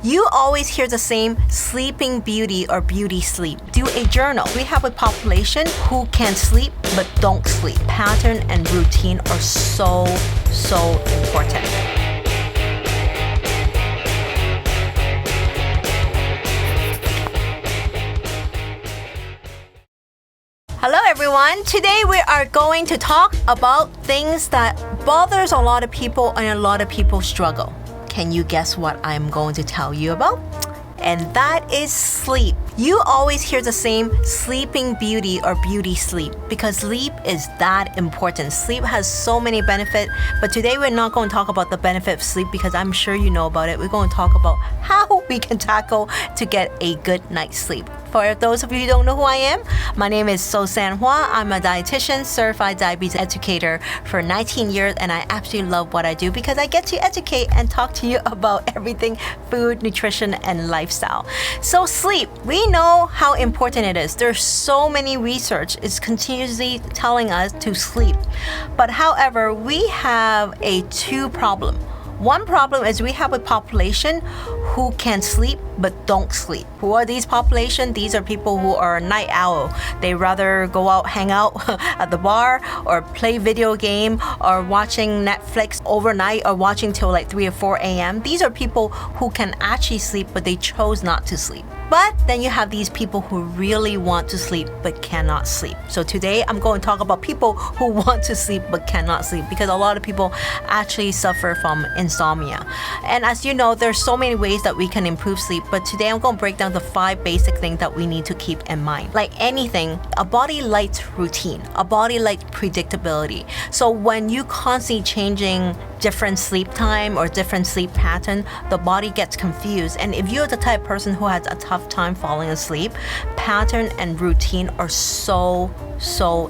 You always hear the same sleeping beauty or beauty sleep. Do a journal. We have a population who can sleep but don't sleep. Pattern and routine are so important. Hello everyone. Today we are going to talk about things that bothers a lot of people and a lot of people struggle. Can you guess what I'm going to tell you about? And that is sleep. You always hear the same sleeping beauty or beauty sleep because sleep is that important. Sleep has so many benefits, but today we're not going to talk about the benefit of sleep because I'm sure you know about it. We're going to talk about how we can tackle to get a good night's sleep. For those of you who don't know who I am, my name is Sosan Hua. I'm a dietitian, certified diabetes educator for 19 years, and I absolutely love what I do because I get to educate and talk to you about everything food, nutrition, and lifestyle. So sleep, we know how important it is. There's so many research is continuously telling us to sleep. But however, we have two problems. One problem is we have a population who can sleep but don't sleep. Who are these population? These are people who are night owl. They rather go out, hang out at the bar or play video game or watching Netflix overnight or watching till like 3 or 4 a.m. These are people who can actually sleep but they chose not to sleep. But then you have these people who really want to sleep but cannot sleep. So today I'm going to talk about people who want to sleep but cannot sleep because a lot of people actually suffer from insomnia. And as you know, there's so many ways that we can improve sleep, but today I'm going to break down the 5 basic things that we need to keep in mind. Like anything, a body likes routine, a body likes predictability. So when you constantly changing different sleep time or different sleep pattern, the body gets confused. And if you're the type of person who has a tough time falling asleep, pattern and routine are so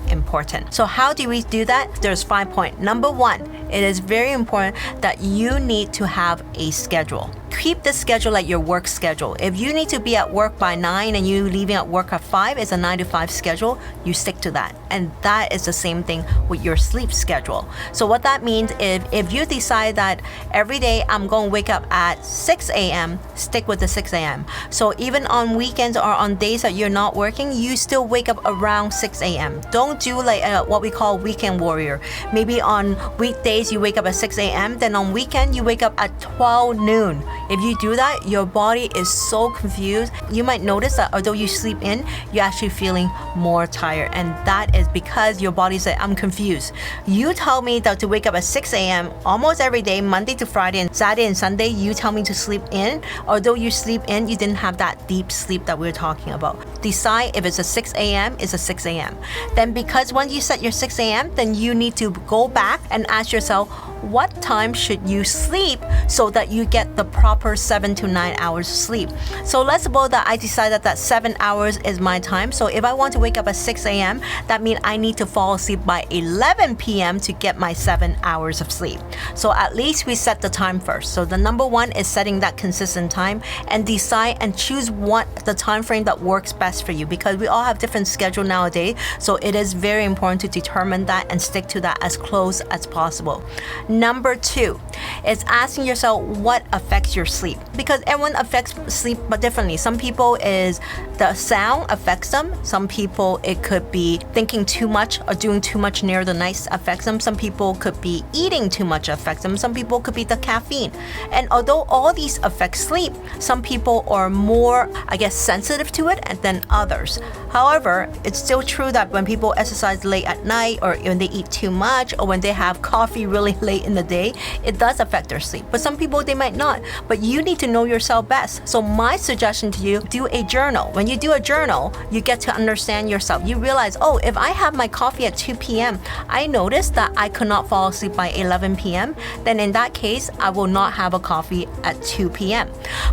important. So how do we do that? There's 5 points. Number 1, it is very important that you need to have a schedule. Keep the schedule like your work schedule. If you need to be at work by 9 and you leaving at work at 5, it's a 9 to 5 schedule, you stick to that. And that is the same thing with your sleep schedule. So what that means is if you decide that every day I'm going to wake up at 6 a.m., stick with the 6 a.m. So even on weekends or on days that you're not working, you still wake up around 6 a.m. Don't do like what we call weekend warrior. Maybe on weekdays you wake up at 6 a.m., then on weekend you wake up at 12 noon. If you do that, your body is so confused. You might notice that although you sleep in, you're actually feeling more tired. And that is because your body said, I'm confused. You tell me that to wake up at 6 a.m. almost every day, Monday to Friday and Saturday and Sunday, you tell me to sleep in. Although you sleep in, you didn't have that deep sleep that we're talking about. Decide if it's a 6 a.m., it's a 6 a.m. Then because once you set your 6 a.m., then you need to go back and ask yourself, what time should you sleep so that you get the proper 7 to 9 hours of sleep? So let's suppose that I decided that 7 hours is my time. So if I want to wake up at 6 a.m., that means I need to fall asleep by 11 p.m. to get my 7 hours of sleep. So at least we set the time first. So the number 1 is setting that consistent time and decide and choose what the time frame that works best for you because we all have different schedule nowadays. So it is very important to determine that and stick to that as close as possible. Number 2 is asking yourself what affects your sleep because everyone affects sleep but differently. Some people is the sound affects them. Some people it could be thinking too much or doing too much near the night affects them. Some people could be eating too much affects them. Some people could be the caffeine. And although all these affect sleep, some people are more, sensitive to it than others. However, it's still true that when people exercise late at night or when they eat too much or when they have coffee really late in the day, it does affect their sleep. But some people, they might not. But you need to know yourself best. So my suggestion to you, do a journal. When you do a journal, you get to understand yourself. You realize, oh, if I have my coffee at 2 p.m., I noticed that I could not fall asleep by 11 p.m., then in that case, I will not have a coffee at 2 p.m.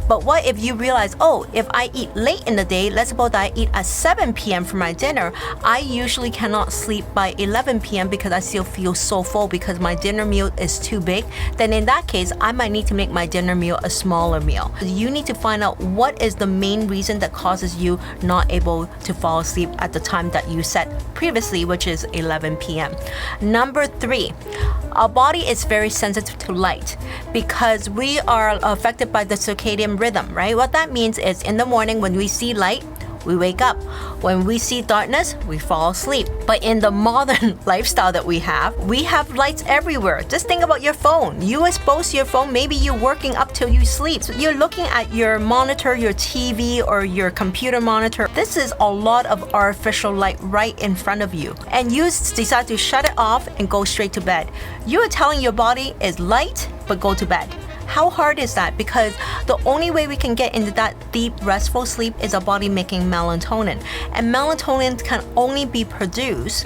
But what if you realize, oh, if I eat late in the day, let's suppose that I eat at 7 p.m. for my dinner, I usually cannot sleep by 11 p.m. because I still feel so full because my dinner meal is too big. Then in that case, I might need to make my dinner meal a smaller meal. You need to find out what is the main reason that causes you not able to fall asleep at the time that you set previously, which is 11 p.m. Number 3, Our body is very sensitive to light because we are affected by the circadian rhythm, right? What that means is in the morning when we see light, we wake up. When we see darkness, we fall asleep. But in the modern lifestyle that we have lights everywhere. Just think about your phone. You expose your phone, maybe you're working up till you sleep. So you're looking at your monitor, your TV, or your computer monitor. This is a lot of artificial light right in front of you. And you decide to shut it off and go straight to bed. You are telling your body it's light, but go to bed. How hard is that? Because the only way we can get into that deep, restful sleep is our body making melatonin. And melatonin can only be produced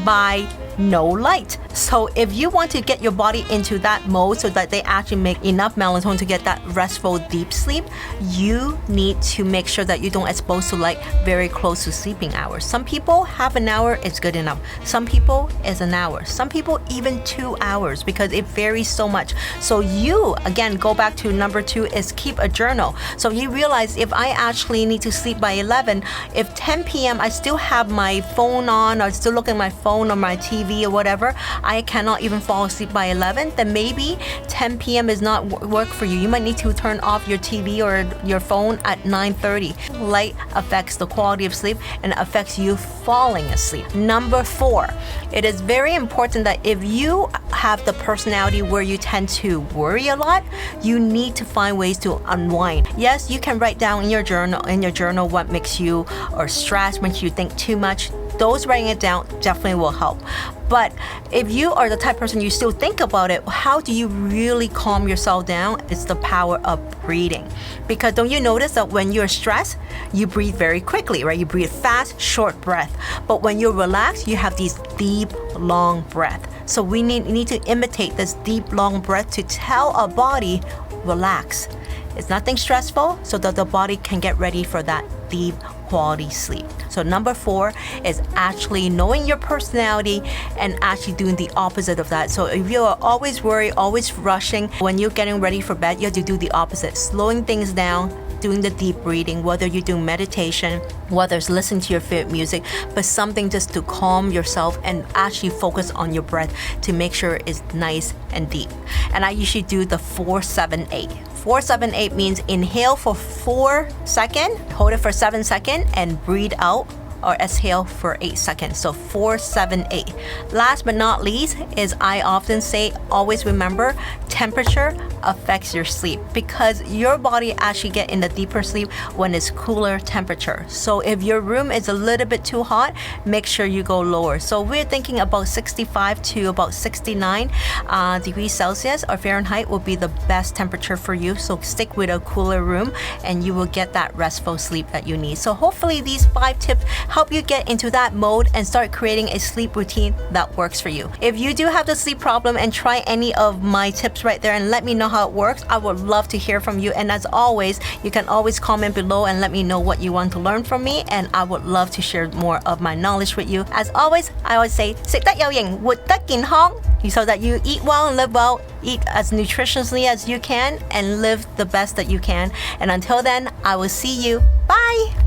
by no light. So if you want to get your body into that mode so that they actually make enough melatonin to get that restful, deep sleep, you need to make sure that you don't expose to light very close to sleeping hours. Some people, half an hour is good enough. Some people is an hour. Some people even 2 hours because it varies so much. So you, again, go back to number 2 is keep a journal. So you realize if I actually need to sleep by 11, if 10 p.m. I still have my phone on or still looking at my phone or my TV or whatever, I cannot even fall asleep by 11, then maybe 10 p.m. is not work for you. You might need to turn off your TV or your phone at 9:30. Light affects the quality of sleep and affects you falling asleep. Number 4, it is very important that if you have the personality where you tend to worry a lot, you need to find ways to unwind. Yes, you can write down in your journal what makes you or stress, makes you think too much. Those writing it down definitely will help. But if you are the type of person you still think about it, how do you really calm yourself down? It's the power of breathing. Because don't you notice that when you're stressed, you breathe very quickly, right? You breathe fast, short breath. But when you're relaxed, you have these deep, long breath. So we need to imitate this deep, long breath to tell our body, relax. It's nothing stressful so that the body can get ready for that deep quality sleep. So number 4 is actually knowing your personality and actually doing the opposite of that. So if you are always worried, always rushing, when you're getting ready for bed, you have to do the opposite. Slowing things down, doing the deep breathing, whether you're doing meditation, whether it's listening to your favorite music, but something just to calm yourself and actually focus on your breath to make sure it's nice and deep. And I usually do the 4-7-8. 4-7-8 means inhale for 4 seconds, hold it for 7 seconds, and breathe out or exhale for 8 seconds. So 4-7-8. Last but not least is I often say, always remember, temperature affects your sleep because your body actually get in the deeper sleep when it's cooler temperature. So if your room is a little bit too hot, make sure you go lower. So we're thinking about 65 to about 69 degrees Celsius or Fahrenheit will be the best temperature for you. So stick with a cooler room and you will get that restful sleep that you need. So hopefully these 5 tips help you get into that mode and start creating a sleep routine that works for you. If you do have the sleep problem and try any of my tips right there and let me know how it works, I would love to hear from you. And as always, you can always comment below and let me know what you want to learn from me, and I would love to share more of my knowledge with you. As always, I always say, 食得有型，活得健康, so that you eat well and live well, eat as nutritiously as you can, and live the best that you can. And until then, I will see you. Bye!